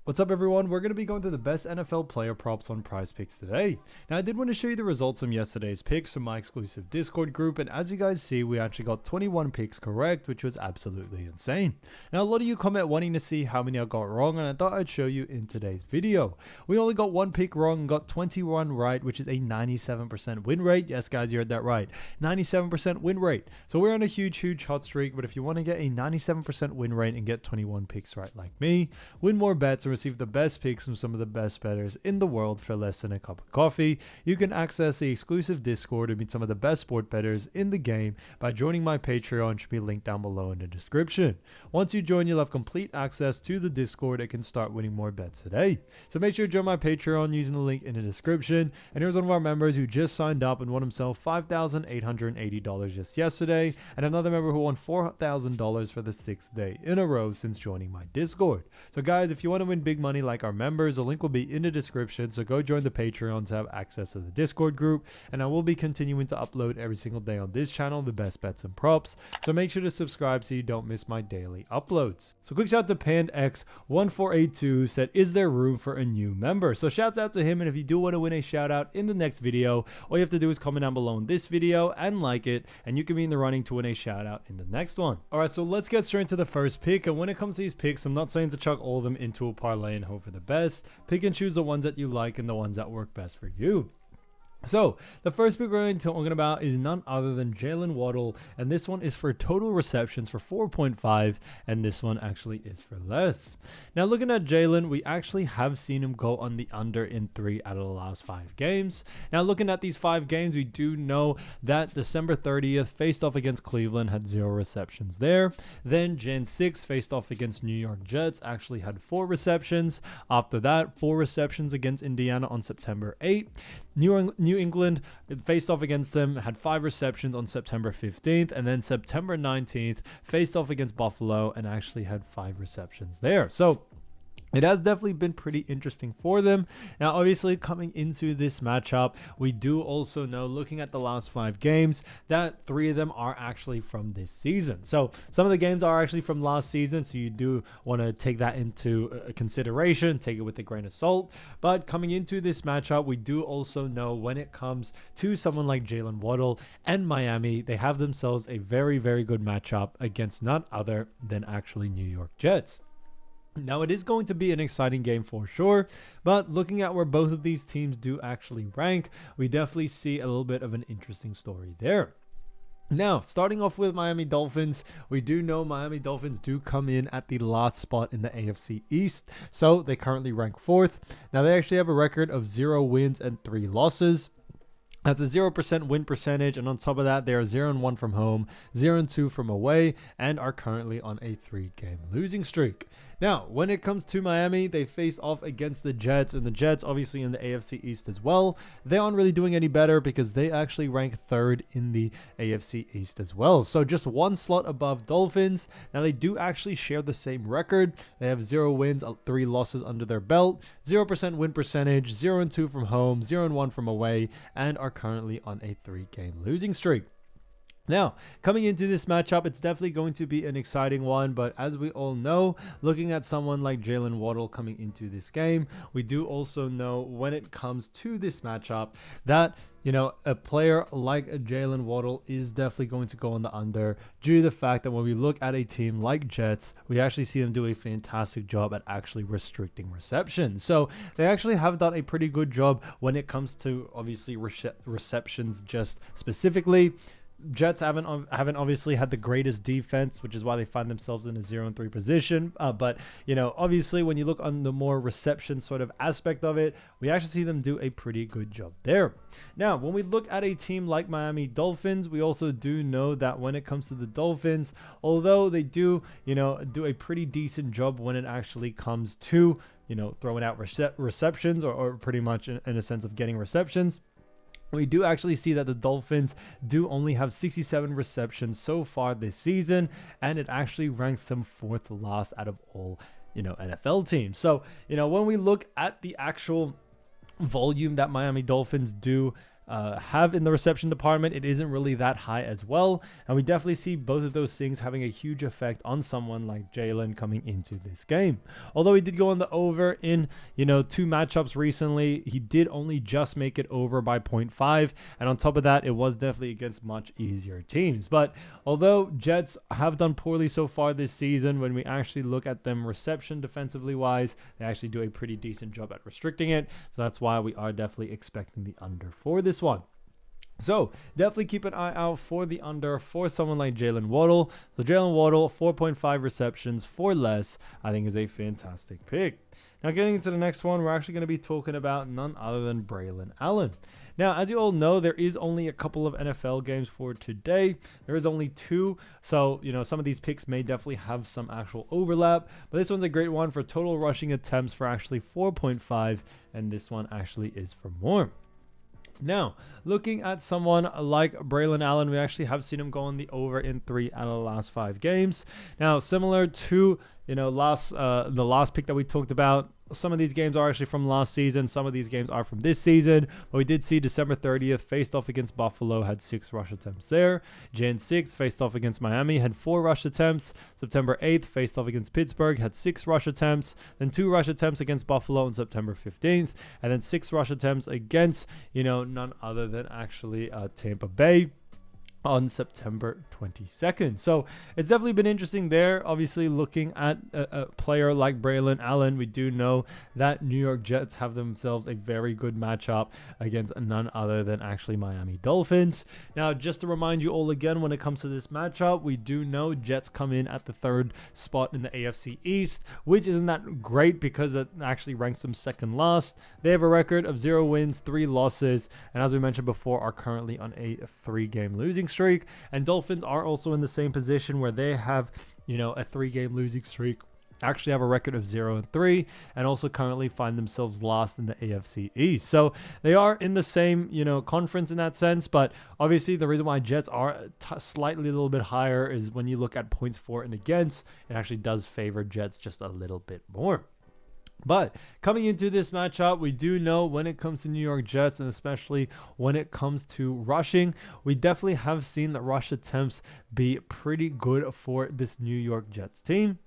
What's up, everyone? We're going to be going through the best NFL player props on Prizepicks today. Now, I did want to show you the results from yesterday's picks from my exclusive Discord group, and as you guys see, we actually got 21 picks correct, which was absolutely insane. Now, a lot of you comment wanting to see how many I got wrong, and I thought I'd show you in today's video. We only got one pick wrong and got 21 right, which is a 97% win rate. Yes, guys, you heard that right. 97% win rate. So we're on a huge hot streak, but if you want to get a 97% win rate and get 21 picks right like me, win more bets and receive the best picks from some of the best bettors in the world for less than a cup of coffee, you can access the exclusive Discord and meet some of the best sport bettors in the game by joining my Patreon, which should be linked down below in the description. Once you join, you'll have complete access to the Discord and can start winning more bets today. So make sure to join my Patreon using the link in the description. And here's one of our members who just signed up and won himself $5,880 just yesterday, and another member who won $4,000 for the 6th day in a row since joining my Discord. So guys, if you want to win big money like our members, the link will be in the description, so go join the Patreon to have access to the Discord group, and I will be continuing to upload every single day on this channel the best bets and props, so make sure to subscribe so you don't miss my daily uploads. So quick shout out to PandX1482 said, is there room for a new member? So shouts out to him, and if you do want to win a shout out in the next video, all you have to do is comment down below in this video and like it, and you can be in the running to win a shout out in the next one. Alright, so let's get straight into the first pick, and when it comes to these picks, I'm not saying to chuck all of them into a parlay and hope for the best. Pick and choose the ones that you like and the ones that work best for you. So the first pick we're going to talk about is none other than Jaylen Waddle, and this one is for total receptions for 4.5, and this one actually is for less. Now looking at Jaylen, we actually have seen him go on the under in 3 out of the last 5 games. Now looking at these 5 games, we do know that December 30th faced off against Cleveland, had 0 receptions there. Then Jan 6 faced off against New York Jets, actually had 4 receptions. After that, 4 receptions against Indiana on September 8th. New England faced off against them, had 5 receptions on September 15th, and then September 19th faced off against Buffalo and actually had 5 receptions there. So it has definitely been pretty interesting for them. Now, obviously, coming into this matchup, we do also know, looking at the last 5 games, that 3 of them are actually from this season. So some of the games are actually from last season, so you do want to take that into consideration, take it with a grain of salt. But coming into this matchup, we do also know when it comes to someone like Jaylen Waddle and Miami, they have themselves a very good matchup against none other than actually New York Jets. Now, it is going to be an exciting game for sure, but looking at where both of these teams do actually rank, we definitely see a little bit of an interesting story there. Now, starting off with Miami Dolphins, we do know Miami Dolphins do come in at the last spot in the AFC East, so they currently rank 4th. Now, they actually have a record of 0 wins and 3 losses. That's a 0% win percentage, and on top of that, they are 0-1 from home, 0-2 from away, and are currently on a 3-game losing streak. Now, when it comes to Miami, they face off against the Jets, and the Jets obviously in the AFC East as well. They aren't really doing any better because they actually rank 3rd in the AFC East as well. So just 1 slot above Dolphins. Now, they do actually share the same record. They have 0 wins, 3 losses under their belt, 0% win percentage, 0-2 from home, 0-1 from away, and are currently on a 3-game losing streak. Now, coming into this matchup, it's definitely going to be an exciting one, but as we all know, looking at someone like Jaylen Waddle coming into this game, we do also know when it comes to this matchup that, you know, a player like Jaylen Waddle is definitely going to go on the under due to the fact that when we look at a team like Jets, we actually see them do a fantastic job at actually restricting receptions. So they actually have done a pretty good job when it comes to obviously receptions just specifically. Jets haven't obviously had the greatest defense, which is why they find themselves in a 0-3 position. But, you know, obviously when you look on the more reception sort of aspect of it, we actually see them do a pretty good job there. Now, when we look at a team like Miami Dolphins, we also do know that when it comes to the Dolphins, although they do, you know, do a pretty decent job when it actually comes to, you know, throwing out receptions or pretty much in a sense of getting receptions, we do actually see that the Dolphins do only have 67 receptions so far this season, and it actually ranks them 4th last out of all, you know, NFL teams. So, you know, when we look at the actual volume that Miami Dolphins do have in the reception department, it isn't really that high as well. And we definitely see both of those things having a huge effect on someone like Jaylen coming into this game. Although he did go on the over in, 2 matchups recently, he did only just make it over by 0.5. And on top of that, it was definitely against much easier teams. But although Jets have done poorly so far this season, when we actually look at them reception defensively wise, they actually do a pretty decent job at restricting it. So that's why we are definitely expecting the under for this one. So definitely keep an eye out for the under for someone like Jaylen Waddle. So Jaylen Waddle, 4.5 receptions for less, I think is a fantastic pick. Now getting into the next one, we're actually going to be talking about none other than Braelon Allen. Now, as you all know, there is only a couple of NFL games for today. There is only 2. So, some of these picks may definitely have some actual overlap. But this one's a great one for total rushing attempts for actually 4.5. And this one actually is for more. Now, looking at someone like Braelon Allen, we actually have seen him go on the over in 3 out of the last 5 games. Now, similar to the last pick that we talked about, some of these games are actually from last season. Some of these games are from this season. But we did see December 30th faced off against Buffalo, had 6 rush attempts there. Jan 6th faced off against Miami, had 4 rush attempps. September 8th faced off against Pittsburgh, had 6 rush attempts. Then 2 rush attempts against Buffalo on September 15th. And then 6 rush attempts against, none other than actually Tampa Bay on September 22nd. So it's definitely been interesting there. Obviously, looking at a player like Braelon Allen, we do know that New York Jets have themselves a very good matchup against none other than actually Miami Dolphins. Now, just to remind you all again, when it comes to this matchup, we do know Jets come in at the 3rd spot in the AFC East, which isn't that great because it actually ranks them 2nd last. They have a record of 0 wins, 3 losses, and as we mentioned before, are currently on a 3-game losing streak. And Dolphins are also in the same position where they have, a 3-game losing streak, actually have a record of 0-3, and also currently find themselves last in the AFC East. So they are in the same, conference in that sense. But obviously the reason why Jets are slightly a little bit higher is when you look at points for and against, it actually does favor Jets just a little bit more. But coming into this matchup, we do know when it comes to New York Jets, and especially when it comes to rushing, we definitely have seen the rush attempts be pretty good for this New York Jets team.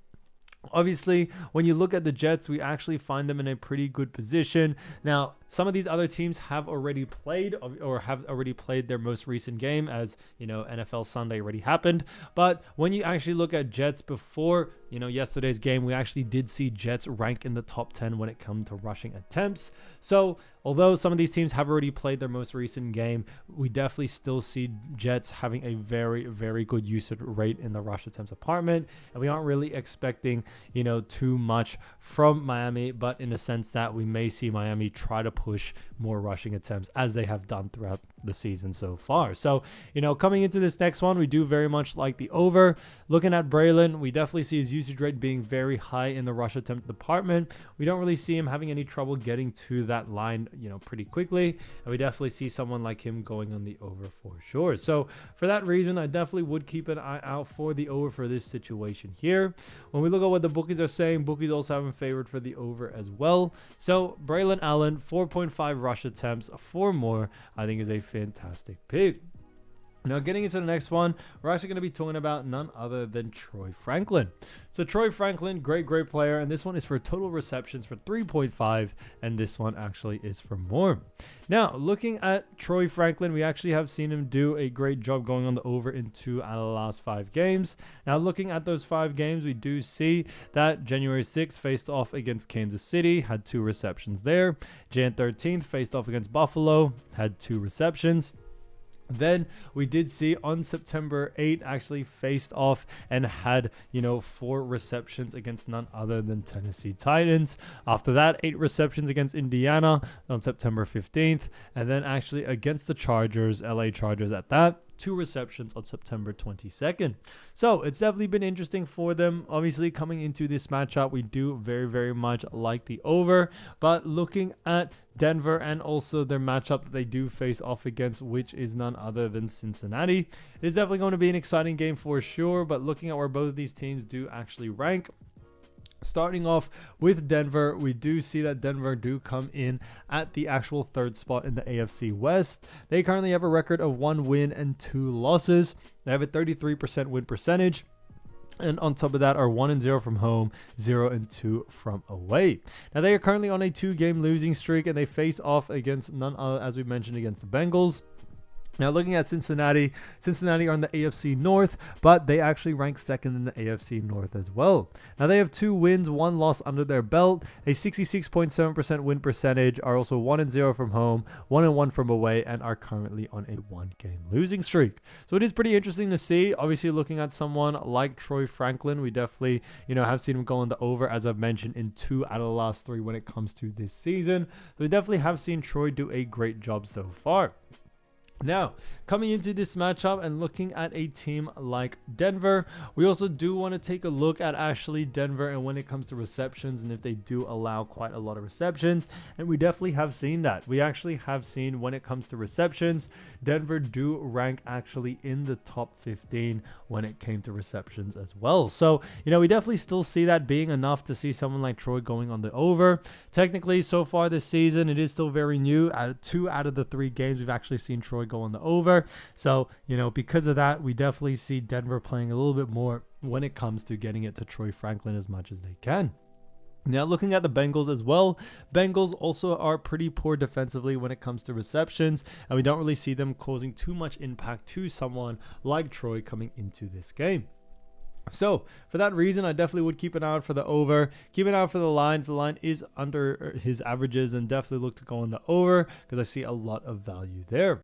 Obviously, when you look at the Jets, we actually find them in a pretty good position. Now, some of these other teams have already played their most recent game, as NFL Sunday already happened. But when you actually look at Jets before yesterday's game, we actually did see Jets rank in the top 10 when it comes to rushing attempts. So although some of these teams have already played their most recent game, we definitely still see Jets having a very, very good usage rate in the rush attempts department. And we aren't really expecting, too much from Miami, but in the sense that we may see Miami try to push more rushing attempts as they have done throughout the season so far. So, coming into this next one, we do very much like the over. Looking at Braelon, we definitely see his usage rate being very high in the rush attempt department. We don't really see him having any trouble getting to that line, pretty quickly. And we definitely see someone like him going on the over for sure. So for that reason, I definitely would keep an eye out for the over for this situation here. When we look at what the bookies are saying, bookies also have him favored for the over as well. So Braelon Allen, 4.5 rush attempts for more, I think is a fantastic pick. Now, getting into the next one, we're actually going to be talking about none other than Troy Franklin. So Troy Franklin, great player, and this one is for total receptions for 3.5, and this one actually is for more. Now, looking at Troy Franklin, we actually have seen him do a great job going on the over in 2 out of the last 5 games. Now, looking at those 5 games, we do see that January 6th faced off against Kansas City, had 2 receptions there. Jan 13th faced off against Buffalo, had 2 receptions. Then we did see on September 8 actually faced off and had, 4 receptions against none other than Tennessee Titans. After that, 8 receptions against Indiana on September 15th. And then actually against the Chargers, LA Chargers at that. 2 receptions on September 22nd. So it's definitely been interesting for them. Obviously, coming into this matchup, we do very, very much like the over. But looking at Denver and also their matchup that they do face off against, which is none other than Cincinnati, it's definitely going to be an exciting game for sure. But looking at where both of these teams do actually rank, Starting off with Denver, we do see that Denver do come in at the actual third spot in the AFC West. They currently have a record of 1 win and 2 losses. They have a 33% win percentage. And on top of that are 1-0 from home, 0-2 from away. Now they are currently on a 2-game losing streak, and they face off against none other, as we mentioned, against the Bengals. Now looking at Cincinnati are in the AFC North, but they actually rank second in the AFC North as well. Now they have 2 wins, 1 loss under their belt, a 66.7% win percentage, are also 1-0 from home, 1-1 from away, and are currently on a 1-game losing streak. So it is pretty interesting to see. Obviously, looking at someone like Troy Franklin, we definitely, have seen him go on the over, as I've mentioned, in 2 out of the last 3 when it comes to this season. So we definitely have seen Troy do a great job so far. Now, coming into this matchup and looking at a team like Denver, we also do want to take a look at actually Denver and when it comes to receptions and if they do allow quite a lot of receptions. And we definitely have seen that. We actually have seen when it comes to receptions, Denver do rank actually in the top 15 when it came to receptions as well. So, we definitely still see that being enough to see someone like Troy going on the over. Technically, so far this season, it is still very new. 2 out of the 3 games, we've actually seen Troy go on the over. So, because of that, we definitely see Denver playing a little bit more when it comes to getting it to Troy Franklin as much as they can. Now, looking at the Bengals as well, Bengals also are pretty poor defensively when it comes to receptions, and we don't really see them causing too much impact to someone like Troy coming into this game. So, for that reason, I definitely would keep an eye out for the over. Keep an eye out for the line. If the line is under his averages, then definitely look to go on the over because I see a lot of value there.